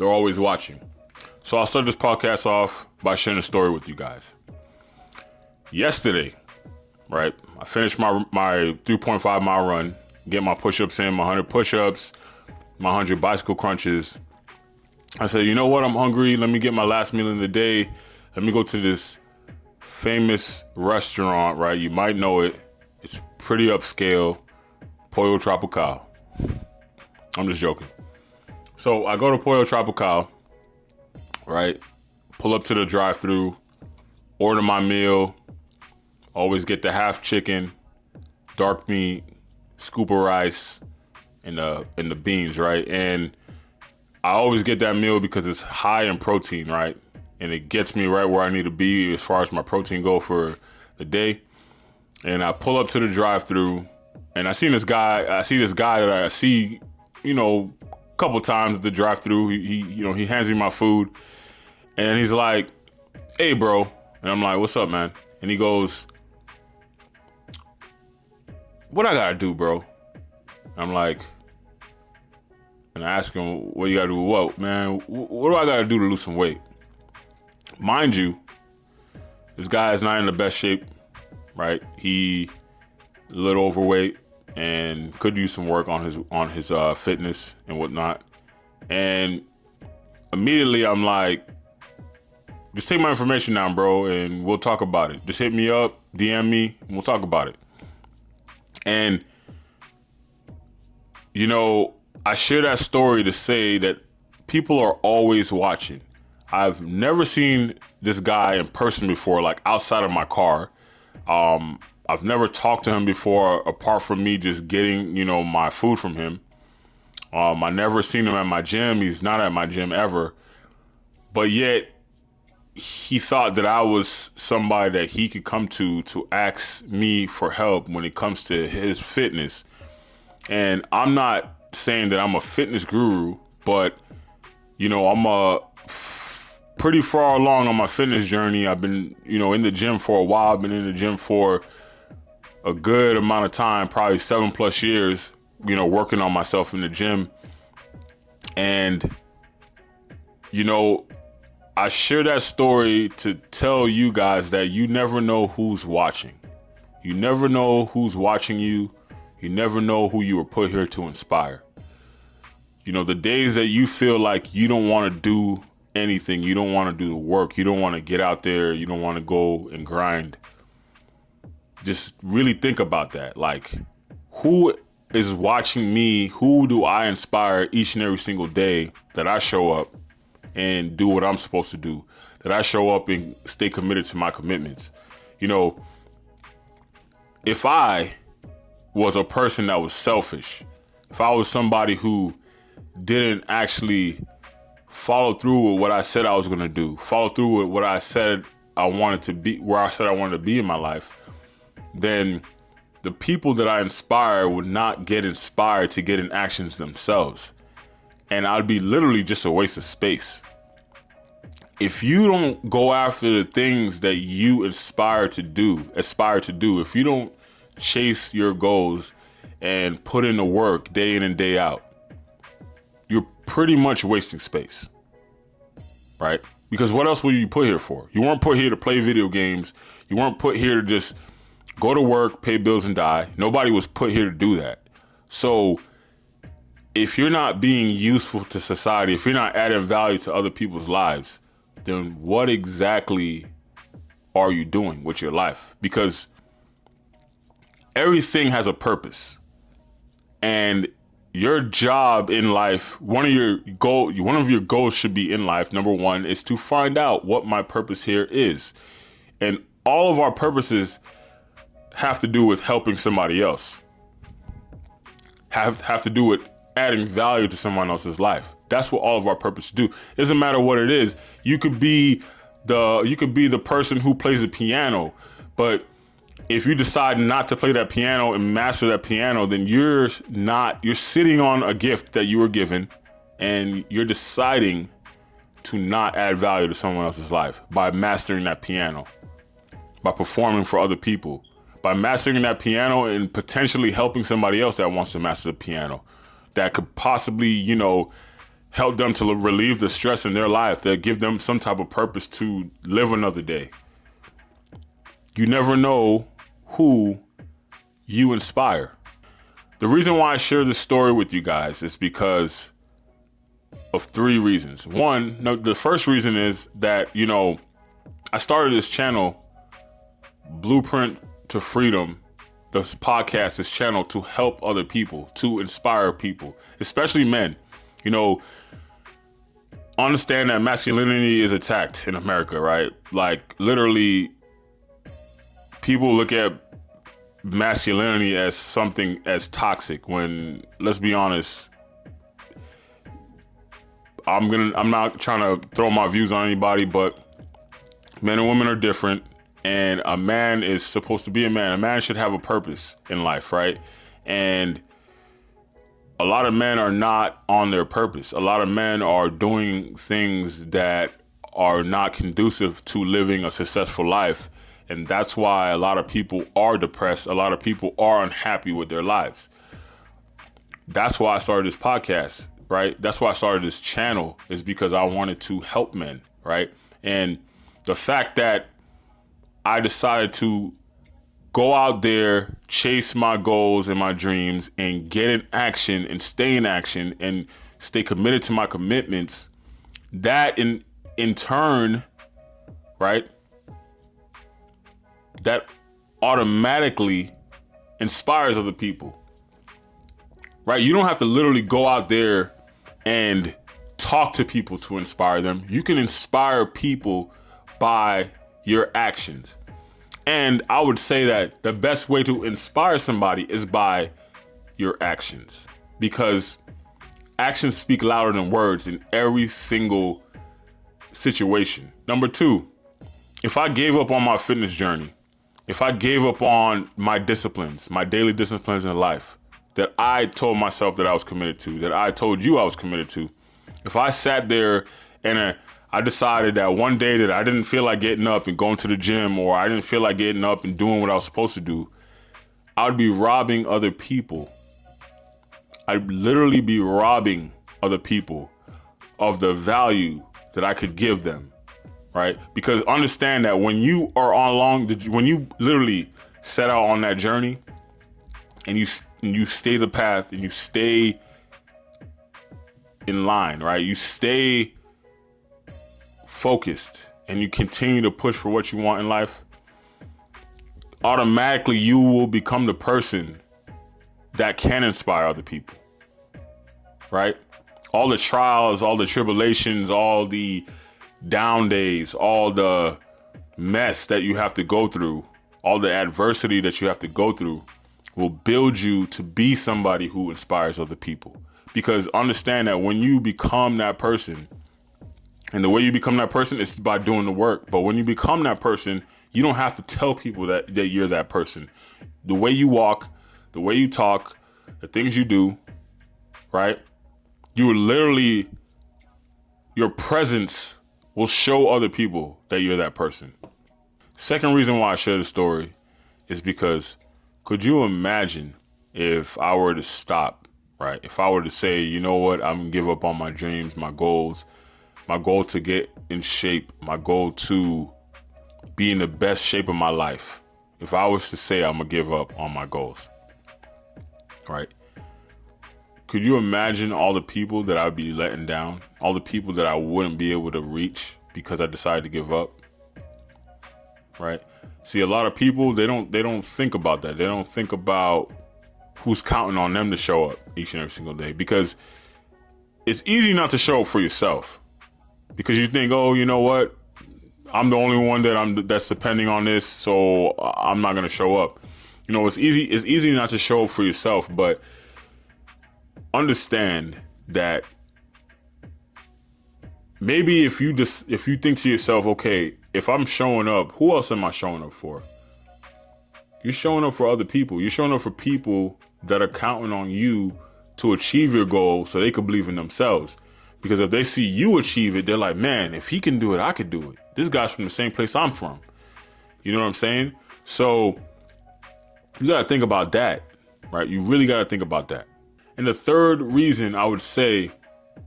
they're always watching. So I'll start this podcast off by sharing a story with you guys. Yesterday, right, I finished my 3.5 mile run, get my push-ups in, my 100 push-ups, my 100 bicycle crunches. I said, you know what, I'm hungry. Let me get my last meal in the day. Let me go to this famous restaurant, right? You might know it. It's pretty upscale. Pollo Tropical. I'm just joking. So I go to Pollo Tropical, right? Pull up to the drive-thru, order my meal. Always get the half chicken, dark meat, scoop of rice, and the beans, right? And I always get that meal because it's high in protein, right? And it gets me right where I need to be as far as my protein go for the day. And I pull up to the drive-thru, and I see this guy that I see, a couple times at the drive-thru. He hands me my food, and he's like, "Hey, bro," and I'm like, "What's up, man?" And he goes, "What I gotta do, bro?" I'm like, and I ask him, "What you gotta do with what, man? What do I gotta do to lose some weight?" Mind you, this guy is not in the best shape, right? He a little overweight and could use some work on his fitness and whatnot. And immediately I'm like, just take my information down, bro, and we'll talk about it. Just hit me up, DM me, and we'll talk about it. And, I share that story to say that people are always watching. I've never seen this guy in person before, like outside of my car. I've never talked to him before, apart from me just getting, my food from him. I never seen him at my gym. He's not at my gym ever. But yet, he thought that I was somebody that he could come to ask me for help when it comes to his fitness. And I'm not saying that I'm a fitness guru, but, I'm pretty far along on my fitness journey. I've been, in the gym for a while. I've been in the gym for a good amount of time, probably 7+ years, working on myself in the gym. And, I share that story to tell you guys that you never know who's watching. You never know who's watching you. You never know who you were put here to inspire. The days that you feel like you don't want to do anything, you don't want to do the work, you don't want to get out there, you don't want to go and grind. Just really think about that. Like, who is watching me? Who do I inspire each and every single day that I show up and do what I'm supposed to do, that I show up and stay committed to my commitments? If I was a person that was selfish, if I was somebody who didn't actually follow through with what I said I was going to do, follow through with what I said I wanted to be, where I said I wanted to be in my life, then the people that I inspire would not get inspired to get in actions themselves. And I'd be literally just a waste of space. If you don't go after the things that you aspire to do, if you don't chase your goals and put in the work day in and day out, you're pretty much wasting space, right? Because what else were you put here for? You weren't put here to play video games. You weren't put here to just go to work, pay bills, and die. Nobody was put here to do that. So if you're not being useful to society, if you're not adding value to other people's lives, then what exactly are you doing with your life? Because everything has a purpose. And your job in life, one of your goals should be in life, number one, is to find out what my purpose here is. And all of our purposes have to do with helping somebody else. Have to do with adding value to someone else's life. That's what all of our purposes do. It doesn't matter what it is. You could be the person who plays the piano, but if you decide not to play that piano and master that piano, then you're sitting on a gift that you were given, and you're deciding to not add value to someone else's life by mastering that piano, by performing for other people, by mastering that piano and potentially helping somebody else that wants to master the piano, that could possibly, help them to relieve the stress in their life, that give them some type of purpose to live another day. You never know who you inspire. The reason why I share this story with you guys is because of 3 reasons. One, no, the first reason is that, I started this channel, Blueprint to Freedom, this podcast, this channel, to help other people, to inspire people, especially men. Understand that masculinity is attacked in America, right? Like, literally, people look at masculinity as something as toxic when, let's be honest, I'm not trying to throw my views on anybody, but men and women are different, and a man is supposed to be a man. A man should have a purpose in life, right? And a lot of men are not on their purpose. A lot of men are doing things that are not conducive to living a successful life. And that's why a lot of people are depressed. A lot of people are unhappy with their lives. That's why I started this podcast, right? That's why I started this channel, is because I wanted to help men, right? And the fact that I decided to go out there, chase my goals and my dreams, and get in action and stay in action and stay committed to my commitments, that in turn, right, that automatically inspires other people, right? You don't have to literally go out there and talk to people to inspire them. You can inspire people by your actions. And I would say that the best way to inspire somebody is by your actions, because actions speak louder than words in every single situation. Number 2, if I gave up on my fitness journey, if I gave up on my disciplines, my daily disciplines in life that I told myself that I was committed to, that I told you I was committed to, if I sat there and I decided that one day that I didn't feel like getting up and going to the gym, or I didn't feel like getting up and doing what I was supposed to do, I would be robbing other people. I'd literally be robbing other people of the value that I could give them, right? Because understand that when you are when you literally set out on that journey and you stay the path and you stay in line, right? You stay focused and you continue to push for what you want in life, automatically you will become the person that can inspire other people, right? All the trials, all the tribulations, all the down days, all the mess that you have to go through, all the adversity that you have to go through will build you to be somebody who inspires other people. Because understand that when you become that person, and the way you become that person is by doing the work. But when you become that person, you don't have to tell people that you're that person. The way you walk, the way you talk, the things you do, right? Your presence will show other people that you're that person. Second reason why I share the story is because, could you imagine if I were to stop, right? If I were to say, you know what, I'm gonna give up on my dreams, my goals, my goal to get in shape, my goal to be in the best shape of my life. If I was to say I'm gonna give up on my goals, right? Could you imagine all the people that I'd be letting down? All the people that I wouldn't be able to reach because I decided to give up, right? See, a lot of people, they don't think about that. They don't think about who's counting on them to show up each and every single day, because it's easy not to show up for yourself. Because you think, oh, you know what? I'm the only one that's depending on this, so I'm not gonna show up. It's easy not to show up for yourself, but understand that maybe if you think to yourself, okay, if I'm showing up, who else am I showing up for? You're showing up for other people. You're showing up for people that are counting on you to achieve your goal so they can believe in themselves. Because if they see you achieve it, they're like, man, if he can do it, I could do it. This guy's from the same place I'm from. You know what I'm saying? So you got to think about that, right? You really got to think about that. And the third reason I would say,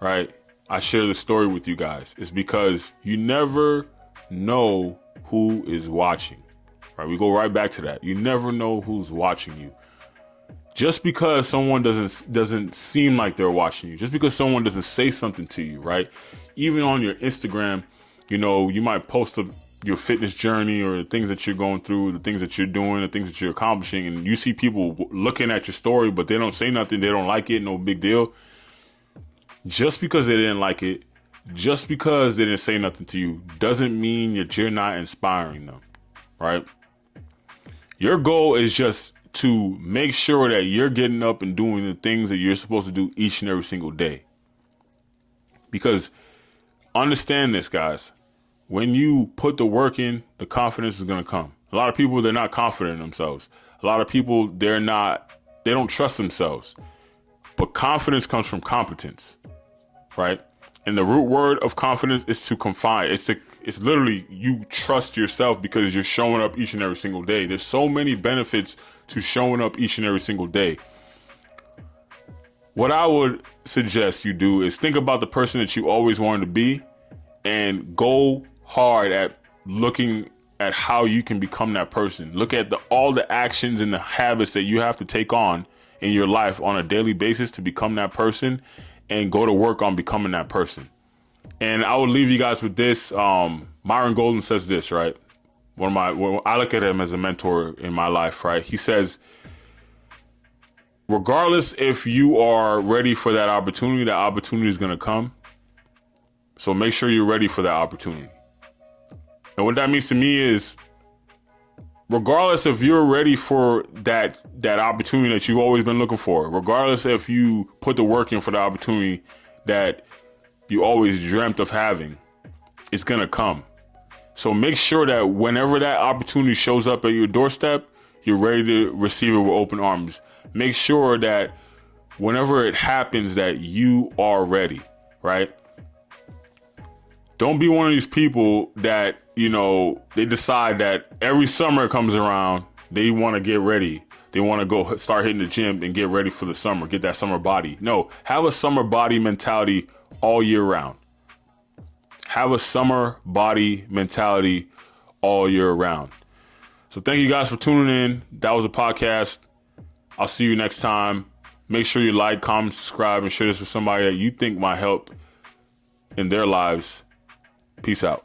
right, I share the story with you guys is because you never know who is watching, right? We go right back to that. You never know who's watching you. Just because someone doesn't seem like they're watching you, just because someone doesn't say something to you, right? Even on your Instagram, you might post your fitness journey or the things that you're going through, the things that you're doing, the things that you're accomplishing, and you see people looking at your story, but they don't say nothing, they don't like it, no big deal. Just because they didn't like it, just because they didn't say nothing to you, doesn't mean that you're not inspiring them, right? Your goal is just to make sure that you're getting up and doing the things that you're supposed to do each and every single day. Because understand this, guys, when you put the work in, the confidence is going to come. A lot of people, they're not confident in themselves. A lot of people, they don't trust themselves. But confidence comes from competence, right? And the root word of confidence is to confide. It's literally you trust yourself because you're showing up each and every single day. There's so many benefits to showing up each and every single day. What I would suggest you do is think about the person that you always wanted to be and go hard at looking at how you can become that person. Look at all the actions and the habits that you have to take on in your life on a daily basis to become that person, and go to work on becoming that person. And I will leave you guys with this. Myron Golden says this, right? I look at him as a mentor in my life, right? He says, regardless if you are ready for that opportunity is going to come. So make sure you're ready for that opportunity. And what that means to me is, regardless if you're ready for that opportunity that you've always been looking for, regardless if you put the work in for the opportunity that you always dreamt of having, it's going to come. So make sure that whenever that opportunity shows up at your doorstep, you're ready to receive it with open arms. Make sure that whenever it happens that you are ready, right? Don't be one of these people that, they decide that every summer comes around, they want to get ready. They want to go start hitting the gym and get ready for the summer, get that summer body. No, have a summer body mentality all year round. Have a summer body mentality all year round. So thank you guys for tuning in. That was a podcast. I'll see you next time. Make sure you like, comment, subscribe, and share this with somebody that you think might help in their lives. Peace out.